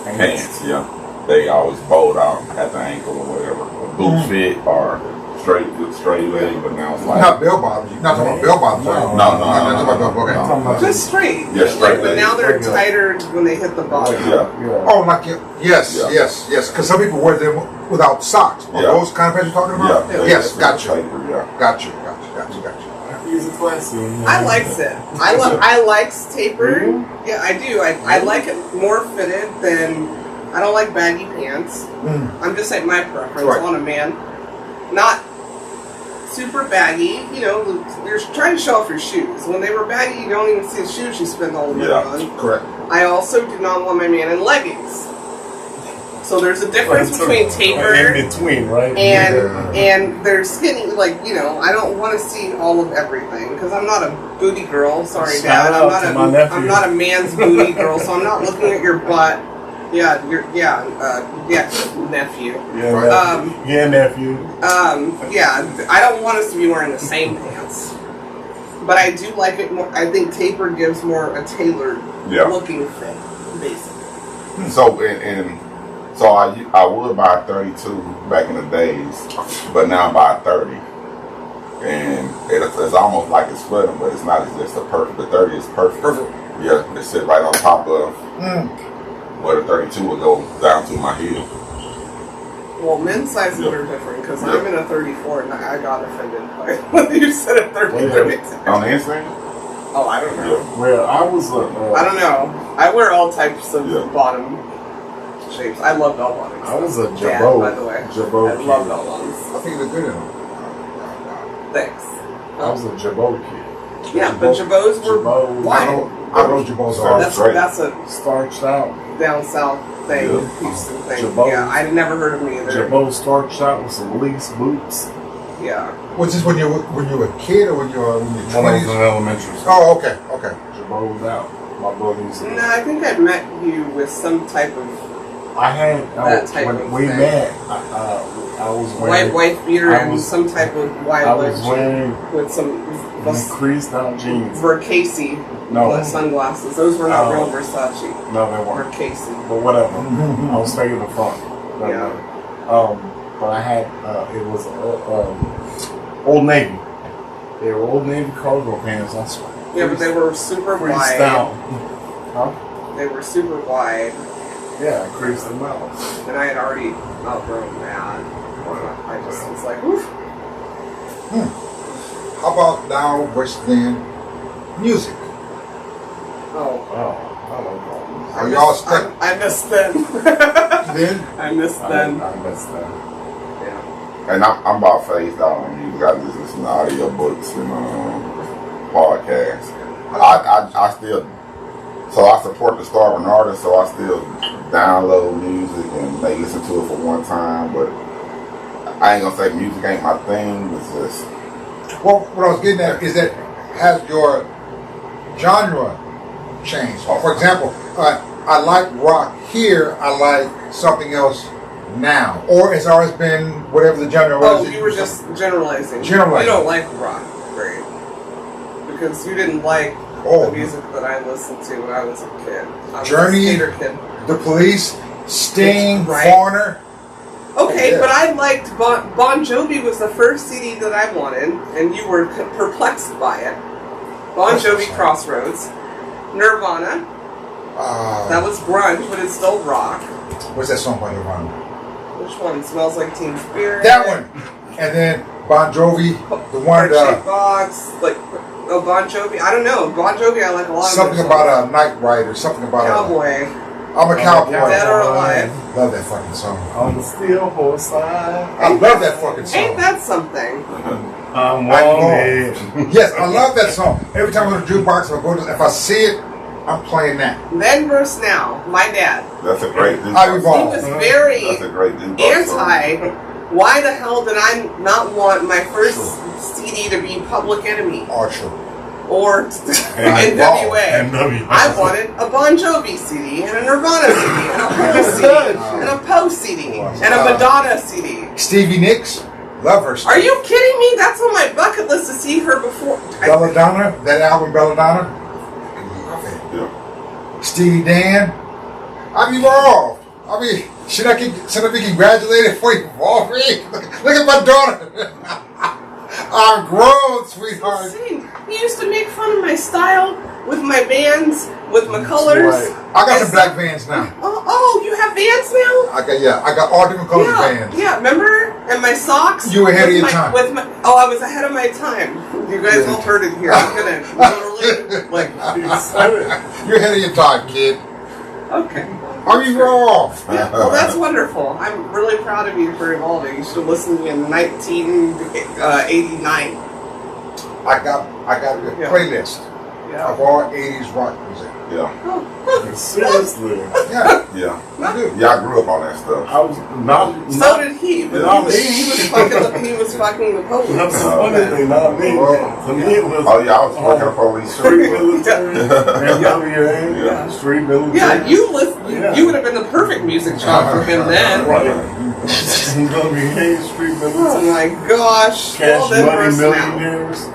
pants. Yeah, they always bowed out at the ankle or whatever, boot fit or straight leg. But now it's like Not bell bottoms. You're not talking about bell bottoms. right? No. Not talking about bell. Okay. I'm talking about Just straight. Yeah, straight But leg. now they're Regular. tighter when they hit the bottom. yeah. Yeah. Oh, like yes. Yeah. Because some people wear them without socks. Are Yeah. those kind of pants you're talking about? Yeah, Yes, they- got you. tapered, yeah. Got you. He's a classy. I likes it. I likes tapered. Yeah, I do. I like it more fitted than. I don't like baggy pants. I'm just saying my preference Right. on a man. Not super baggy. You know, you're trying to show off your shoes. When they were baggy, you don't even see the shoes you spend all the money on. Correct. I also do not want my man in leggings. So there's a difference between taper in between, right? and they're skinny. Like, you know, I don't want to see all of everything because I'm not a booty girl. Sorry, Shout Dad. out I'm not a man's booty girl, so I'm not looking at your butt. Yeah, nephew. Nephew. Yeah, I don't want us to be wearing the same pants. But I do like it more. I think taper gives more a tailored looking fit, basically. So I would buy 32 back in the days, but now I buy 30. And it's almost like it's splitting, but it's not. It's just a perfect. The 30 is perfect. Perfect. Yeah, they sit right on top of where the 32 would go down to my heel. Well, men's sizes are different because I'm in a 34 and I got offended by when you said a 33. On the inside? Oh, I don't know. Yeah. Well, I was I don't know. I wear all types of bottom shapes. I love bell bottoms. I was a Dad, Jabot. by the way. Jabot I love bell bottoms. I think they're good in them. Thanks. I was a Jabot kid. Yeah, but Jabots were Jabot. wide. I know Jabot's are. That's a Starched out. down south thing, Yeah. Houston thing. Jabot. Yeah, I never heard of them either. Jabot starched out with some lease boots. Yeah. Was this when you were a kid or when you were When I was 20s? in elementary school. Oh, okay, okay. Jabot was out. My brother used to. No, I think I met you with some type of I had that type when of we thing. met. I was wearing white beater I and was- some type of wide I was leg wearing with some creased out jeans. Versace sunglasses. Those were not real Versace. No, they weren't. Versace. But whatever. I was taking the front. Yeah. But I had it was Old Navy. They were Old Navy cargo pants. I swear. Yeah, but they were super creased wide. out. Huh? They were super wide, Yeah, I creased them out. and I had already outgrown that. I just was like, oof. How about now versus then? Music. Oh. I like all Are y'all stuck I missed them. then? I missed them. I missed them. Yeah. And I'm about phased out on music. I just listen to audiobooks and podcasts. I still, so I support the starving artist, so I still download music and they listen to it for one time, but I ain't gonna say music ain't my thing. It's just Well, what I was getting at is that has your genre changed? For example, I like rock here, I like something else now. Or it's always been whatever the genre was. Oh, you were just generalizing. Generalizing. You don't like rock, right? Because you didn't like the music that I listened to when I was a kid. I was Journey, a skater kid. The Police, Sting, Right. Foreigner. Okay, Yeah. but I liked Bon Jovi was the first CD that I wanted, and you were perplexed by it. Bon Jovi, Crossroads, Nirvana. That was grunge, but it's still rock. What's that song by Nirvana? Which one? Smells Like Teen Spirit. That one. And then Bon Jovi, the one Heart-shaped box, like Bon Jovi. I don't know. Bon Jovi, I like a lot. something of about a night rider, something about cowboy. I'm a cowboy. Dead or alive. Love that fucking song. On the steel horse side. I love that fucking song. Ain't that something? I'm wanted. wanted. Yes, I love that song. Every time I go to the jukebox, if I see it, I'm playing that. Then versus now, my dad. that's a great I jukebox He revolve. was song. very That's a great jukebox song. anti. Why the hell did I not want my first CD to be Public Enemy Archer. or NWA? NWA. I wanted a Bon Jovi CD and a Nirvana CD and a Prince CD and a Poe CD and a Madonna CD. Stevie Nicks, love her. Are you kidding me? That's on my bucket list to see her before. Belladonna, that album Belladonna. Love it. Yeah. Steely Dan. I'm evolved. I mean, should I be congratulated for evolving? Look at my daughter. I'm grown, sweetheart. Insane. You used to make fun of my style with my bands, with my colors. I got some black Vans now. Oh, you have Vans now? I got all different colors of Vans. Yeah, remember? And my socks? You were ahead of with your my- time. With my, oh, I was ahead of my time. You guys all heard it here. I'm gonna literally, like, You're ahead of your time, kid. okay. Are you wrong? Yeah, well, that's wonderful. I'm really proud of you for evolving. You should have listened to me in 1989. I got a Yeah. playlist Yeah. of all 80s rock music. Yeah. Seriously. Yeah, Yeah. I do. Yeah, I grew up on that stuff. I was not. So did he. But Not he was fucking the police. That's the funny thing, not me. To me, it was. Oh, yeah, I was fucking a police. Street military. NWA. Yeah. Street military. Yeah, you would have been the perfect music child for him then. He's gonna be Hayes Street Oh military. my gosh. Cash All them Money verse now. Millionaires.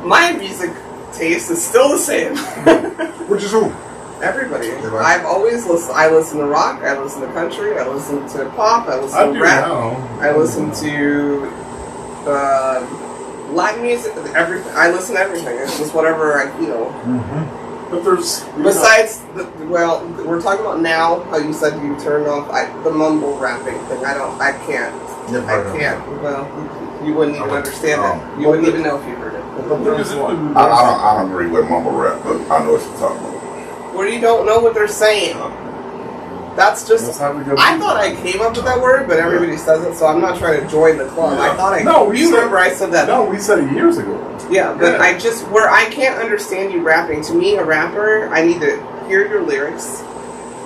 My music taste is still the same. Which is who? Everybody. Everybody. I've always listened. I listen to rock. I listen to country. I listen to pop. I listen I to do rap. now. I listen to Latin music. Everything. I listen to everything. It's just whatever I feel. But there's. Besides, well, we're talking about now. How you said you turned off the mumble rapping thing. I can't. Never heard of it. Well, you wouldn't even understand it. You wouldn't even know if you heard it. I don't agree with mumble rap, but I know what you're talking about. Where you don't know what they're saying. That's just. That's how we go. I thought I came up with that word, but everybody says it, so I'm not trying to join the club. I thought I. No, we you said- remember I said that. No, we said it years ago. Yeah, but Yeah. I just where I can't understand you rapping. To me, a rapper, I need to hear your lyrics,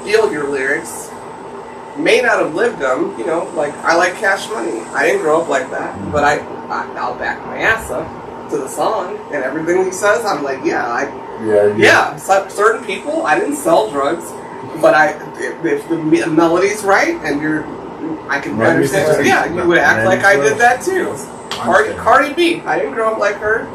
feel your lyrics. May not have lived them, you know. Like I like Cash Money. I didn't grow up like that, but I'll back my ass up to the song and everything he says. I'm like, yeah. Certain people, I didn't sell drugs, but if the melody's right and I can Right, understand. right. Yeah, you would act like I did that too. Understand. Cardi B, I didn't grow up like her.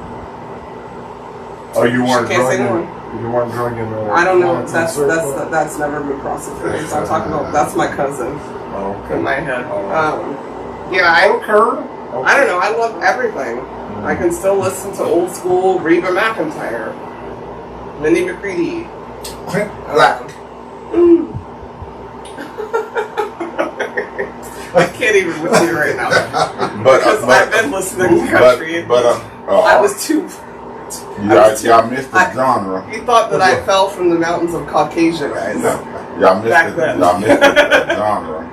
Oh, you weren't She can't say drinking. no. You weren't drinking. I don't know. That's never been processed. I'm talking about that's my cousin Oh, okay. in my head. Oh. Yeah, I Okay. don't know. I love everything. I can still listen to old school Reba McEntire, Lindy McCready. Clint Black. I can't even with you right now because I've been listening to country. and I was too. Y'all missed the genre. He thought that I fell from the mountains of Caucasia, guys. Y'all missed Back it. then. Y'all missed the genre.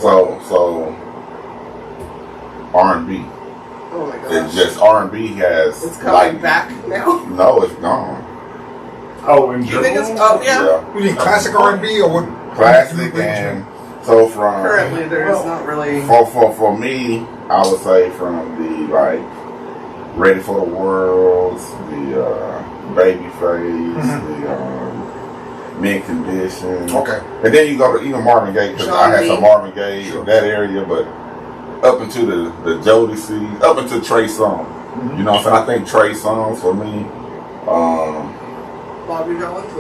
So R&B. Oh my It's gosh. just R&B has. It's coming back now. No, it's gone. Oh, in You think it's? general? Oh yeah. You mean classic R&B or what? Classic and so from Currently, there's not really. for me, I would say from the like Ready for the World, the Babyface, the Mint Condition. Okay. And then you go to even Marvin Gaye, because I had some Marvin Gaye in that area, but up into the Jodeci, up into Trey Songz. You know what I'm saying? I think Trey Songz for me, Bobby Jones.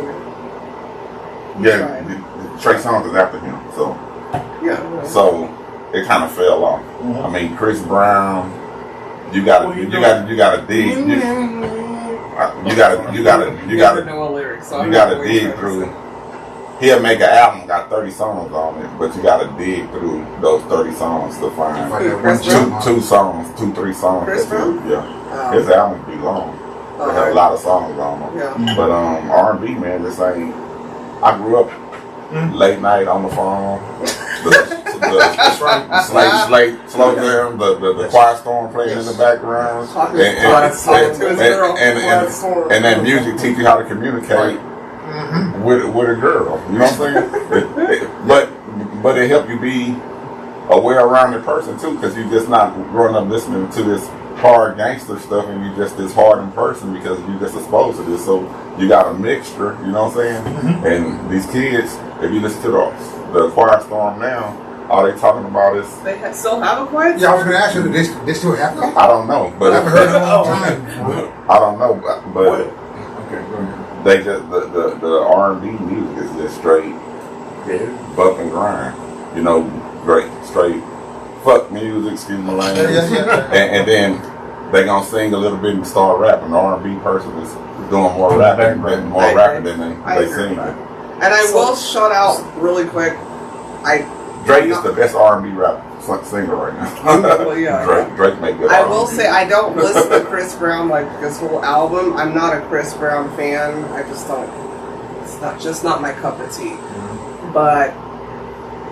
yeah, Trey Songz is after him, so it kind of fell off. I mean, Chris Brown, you gotta dig. You gotta know a lyric, so dig through. He'll make an album got 30 songs on it, but you gotta dig through those 30 songs to find Chris Brown? two, three songs. Chris Brown? Yeah, his albums be long. They have a lot of songs on them. Yeah. But R&B, man, this ain't. I grew up late night on the phone. That's right. Slate, slow down, the quiet storm playing in the background, and that music teach you how to communicate with a girl. You know what I'm saying? But it help you be a well-rounded person too, because you're just not growing up listening to this hard gangster stuff, and you just this hardened person because you just exposed to this. So you got a mixture. You know what I'm saying? And these kids, if you listen to the Quiet Storm now, all they talking about is still have a quiet. Yeah, I was going to ask you, they still have that? I don't know, but I haven't heard it in a long time. I don't know, but Okay, go ahead. they just the R&B music is just straight bump and grind. You know, straight fuck music. Excuse my language. Yeah. And then they gonna sing a little bit and start rapping. The R&B person is doing more rapping than they sing. And I will shout out really quick. Drake is the best R&B rap singer right now. Well, yeah, Drake make good I R&B. will say I don't listen to Chris Brown like this whole album. I'm not a Chris Brown fan. I just don't. It's not my cup of tea. but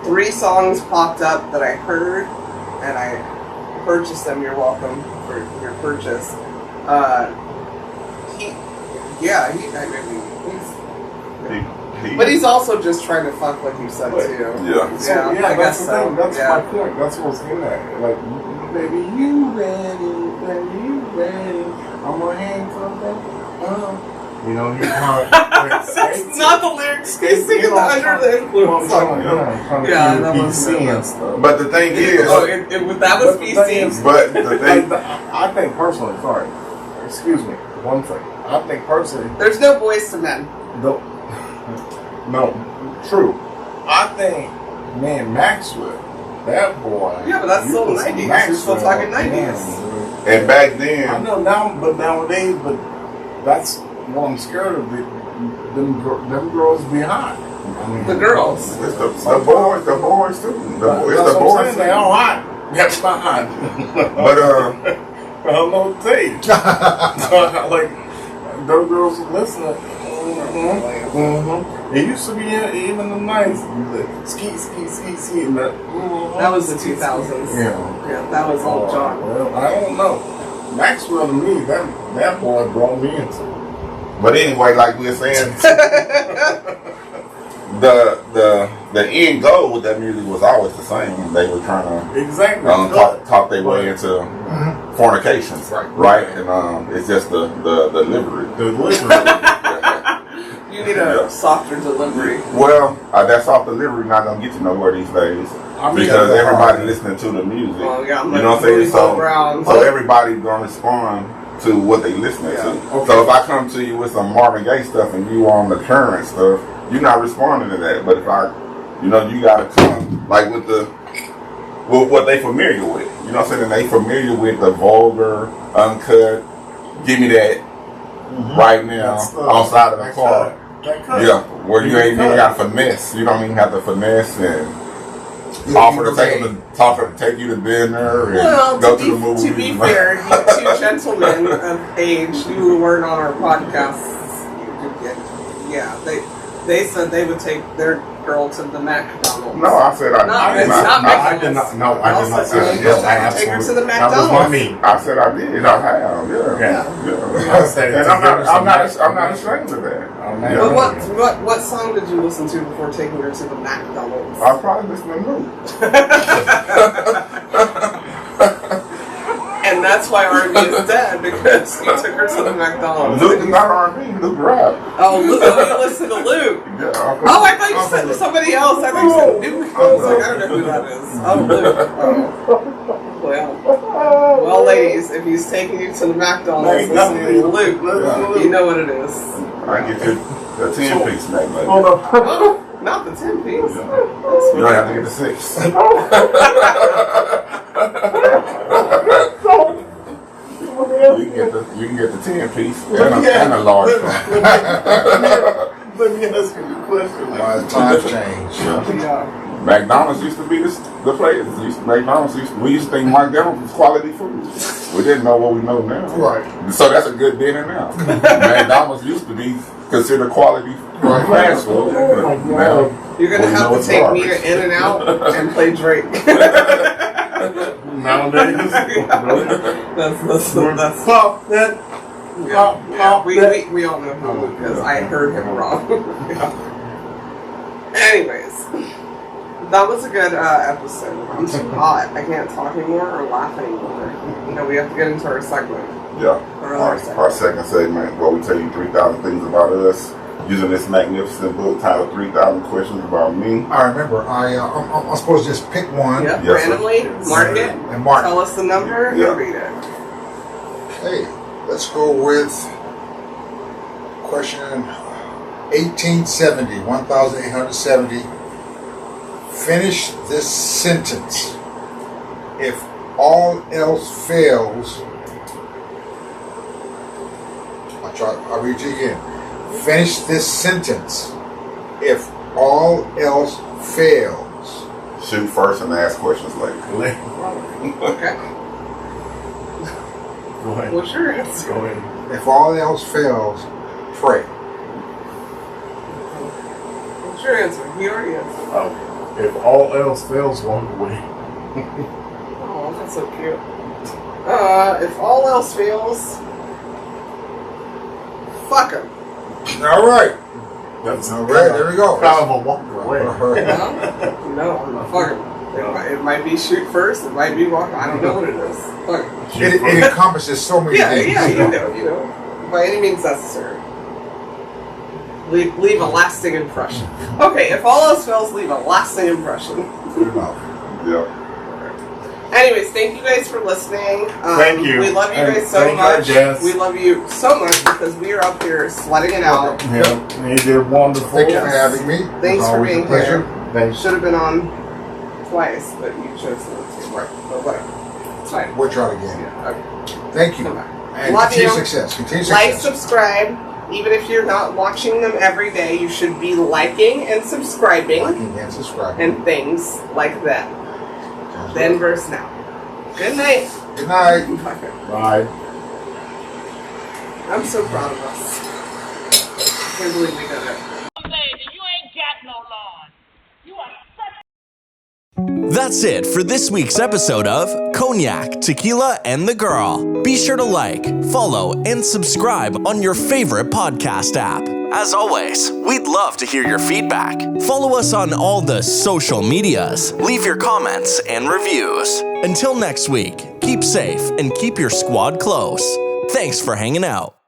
3 songs popped up that I heard, and I purchased them. You're welcome for your purchase. But he's also just trying to fuck, like you said, too. Yeah. So, I that's guess the so. thing. That's Yeah. my point. That's what I was getting at. Like, baby, you ready? Baby, you ready? I'm gonna hang something. You know, he kind of. That's not the lyrics. He's singing under the influence song. Yeah, that was stuff. But the thing is, Oh, that was But the thing BC. is- but the thing, I think personally, sorry, excuse me, one thing. I think personally, There's no Boys to Men. no, true. I think, man, Maxwell, that boy. Yeah, but that's you still put some 90s. We're Maxwell still talking on 90s. him. and back I then, know nowadays, but that's what I'm scared of. Them girls be hot. I mean, The girls. it's the boys too. It's the That's what I'm boys saying. They all hot. That's fine. But I don't know what to tell you. Like, those girls listening. It used to be even the nights. Ski. And That was the 2000s. Yeah. Yeah, that was old John. Well, I don't know. Maxwell to me, that boy brought me into it. But anyway, like we were saying, the end goal with that music was always the same. They were trying to Exactly. talk their way into fornication, right? And it's just the delivery. You need a softer delivery. Well, that soft delivery not gonna get you nowhere these days because everybody listening to the music. Oh, yeah, you know what I'm saying? Brown. So everybody's gonna respond to what they listening to. Okay. So if I come to you with some Marvin Gaye stuff and you on the current stuff, you're not responding to that. But if you gotta come like with what they familiar with. You know what I'm saying? And they familiar with the vulgar, uncut. Give me that right now outside of the car. Yeah, where you ain't even got to finesse. You don't even have to finesse and offer to take you to dinner and go to the movies. To be fair, you 2 gentlemen of age who weren't on our podcasts, they said they would take their girl to the McDonald's. No, I said I did. I did not. No, I did not say that. Yes, I Take her to the absolutely. That was McDonald's. my me. I said I did. I have. Yeah. I said And I'm not ashamed of that. But what song did you listen to before taking her to the McDonald's? I probably listen to Luke. And that's why R&B is dead, because you took her to the McDonald's. Luke is not R&B. Luke rap. Oh, Luke, you listen to Luke. Yeah. Oh, I thought you said somebody else. I thought you said Luke. I was like, I don't know who that is. Oh, Luke. Oh. Well, ladies, if he's taking you to the McDonald's listening to Luke, you know what it is. I get you the 10-piece snack. Oh, not the 10-piece. You don't have to get the 6. You can get the 10-piece and a large one. Let me ask you a question. Times change. Yeah. McDonald's used to be the place. We used to think McDonald's was quality food. We didn't know what we know now. Right. So that's a good dinner now. McDonald's used to be considered quality fast food. Now, You're going to have to take me to In-N-Out and play Drake. Nowadays, That's pop that. we all know who, because I heard him wrong. Anyways, that was a good episode. I'm too hot. I can't talk anymore or laugh anymore. We have to get into our segment. yeah. Our second segment where we tell you 3,000 things about us using this magnificent book titled 3,000 Questions About Me. I remember. I'm supposed to just pick one. Yep, Yes, sir. randomly, mark it, And mark. tell us the number, Yeah. and read it. Okay, let's go with question 1870. Finish this sentence. If all else fails, I'll read you again. Finish this sentence. If all else fails. Shoot first and ask questions later. Okay. Go ahead. What's your answer? Go ahead. If all else fails, pray. What's your answer? He already answered. If all else fails, walk away. Oh, that's so cute. If all else fails, fuck him. All right. That's All right, there we go. kind of a walk away. No, fuck him. It might be shoot first, it might be walk. I don't know what it is. Fuck him. It encompasses so many things. Yeah, you know. By any means necessary. Leave a lasting impression. Okay, if all else fails, leave a lasting impression. Good enough. Yeah. Anyways, thank you guys for listening. Thank you. We love you And guys so thank our much. guests. We love you so much because we are up here sweating it out. Yeah, you did wonderful. Thank you for having me. Thanks It's for always a being pleasure. here. Thanks. Should have been on twice, but you chose not to. Right, but whatever. It's fine. We'll try it again. Yeah, okay. Thank you. Come back. And Love continue you. success. Continue Like, success. subscribe. Even if you're not watching them every day, you should be liking and subscribing Liking and subscribing. and things like that. Sounds Then good. verse now. Good night. Good night. Bye. I'm so proud of us. I can't believe we did it. Lady, you ain't got no lawn. You are such That's it for this week's episode of Cognac, Tequila, and the Girl. Be sure to like, follow, and subscribe on your favorite podcast app. As always, we'd love to hear your feedback. Follow us on all the social medias. Leave your comments and reviews. Until next week, keep safe and keep your squad close. Thanks for hanging out.